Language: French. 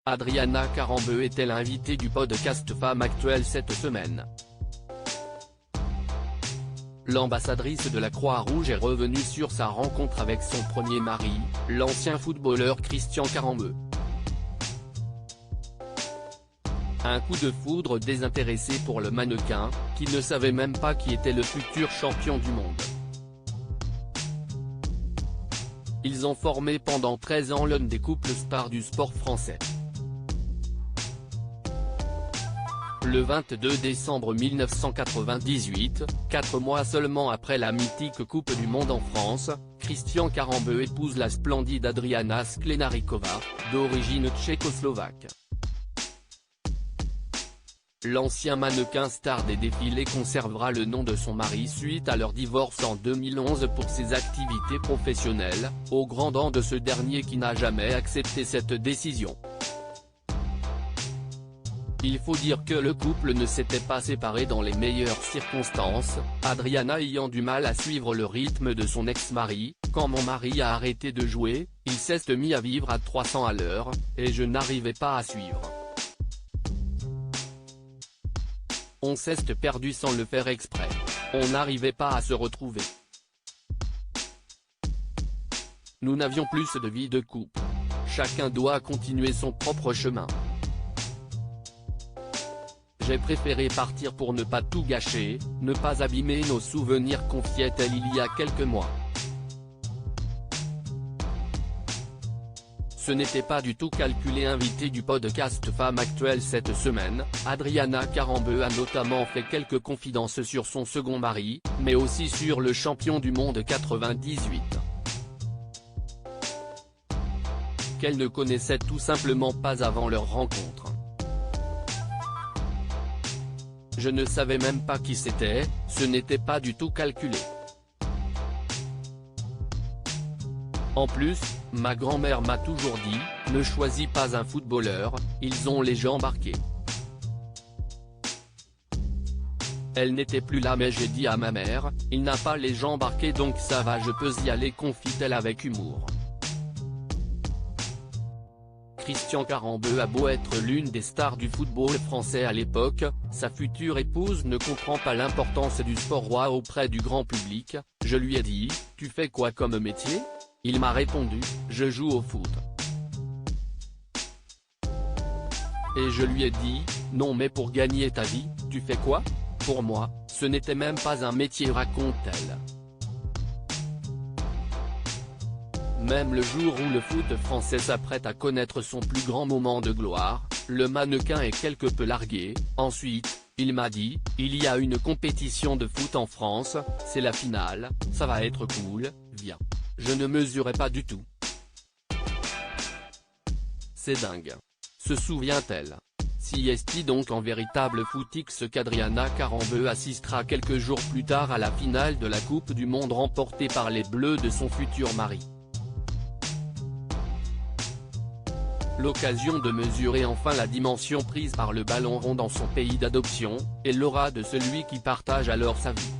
Adriana Carambeu est-elle invitée du podcast Femme Actuelle cette semaine? L'ambassadrice de la Croix-Rouge est revenue sur sa rencontre avec son premier mari, l'ancien footballeur Christian Carambeu. Un coup de foudre désintéressé pour le mannequin, qui ne savait même pas qui était le futur champion du monde. Ils ont formé pendant 13 ans l'un des couples stars du sport français. Le 22 décembre 1998, 4 mois seulement après la mythique Coupe du Monde en France, Christian Carambeu épouse la splendide Adriana Sklenarikova, d'origine tchécoslovaque. L'ancien mannequin star des défilés conservera le nom de son mari suite à leur divorce en 2011 pour ses activités professionnelles, au grand dam de ce dernier qui n'a jamais accepté cette décision. Il faut dire que le couple ne s'était pas séparé dans les meilleures circonstances, Adriana ayant du mal à suivre le rythme de son ex-mari. Quand mon mari a arrêté de jouer, il s'est mis à vivre à 300 à l'heure, et je n'arrivais pas à suivre. On s'est perdu sans le faire exprès. On n'arrivait pas à se retrouver. Nous n'avions plus de vie de couple. Chacun doit continuer son propre chemin. J'ai préféré partir pour ne pas tout gâcher, ne pas abîmer nos souvenirs, confiait-elle il y a quelques mois. Ce n'était pas du tout calculé. Invitée du podcast Femme Actuelle cette semaine, Adriana Carambeu a notamment fait quelques confidences sur son second mari, mais aussi sur le champion du monde 98. Qu'elle ne connaissait tout simplement pas avant leur rencontre. Je ne savais même pas qui c'était, ce n'était pas du tout calculé. En plus, ma grand-mère m'a toujours dit, ne choisis pas un footballeur, ils ont les jambes marquées. Elle n'était plus là mais j'ai dit à ma mère, il n'a pas les jambes marquées donc ça va, je peux y aller, confie-t-elle avec humour. Christian Carambeu a beau être l'une des stars du football français à l'époque, sa future épouse ne comprend pas l'importance du sport roi auprès du grand public. Je lui ai dit, tu fais quoi comme métier? Il m'a répondu, je joue au foot. Et je lui ai dit, non mais pour gagner ta vie, tu fais quoi? Pour moi, ce n'était même pas un métier, raconte-t-elle. Même le jour où le foot français s'apprête à connaître son plus grand moment de gloire, le mannequin est quelque peu largué. Ensuite, il m'a dit, il y a une compétition de foot en France, c'est la finale, ça va être cool, viens. Je ne mesurais pas du tout. C'est dingue. Se souvient-elle? Si est donc en véritable footix qu'Adriana Carambeu assistera quelques jours plus tard à la finale de la Coupe du Monde remportée par les Bleus de son futur mari. L'occasion de mesurer enfin la dimension prise par le ballon rond dans son pays d'adoption, et l'aura de celui qui partage alors sa vie.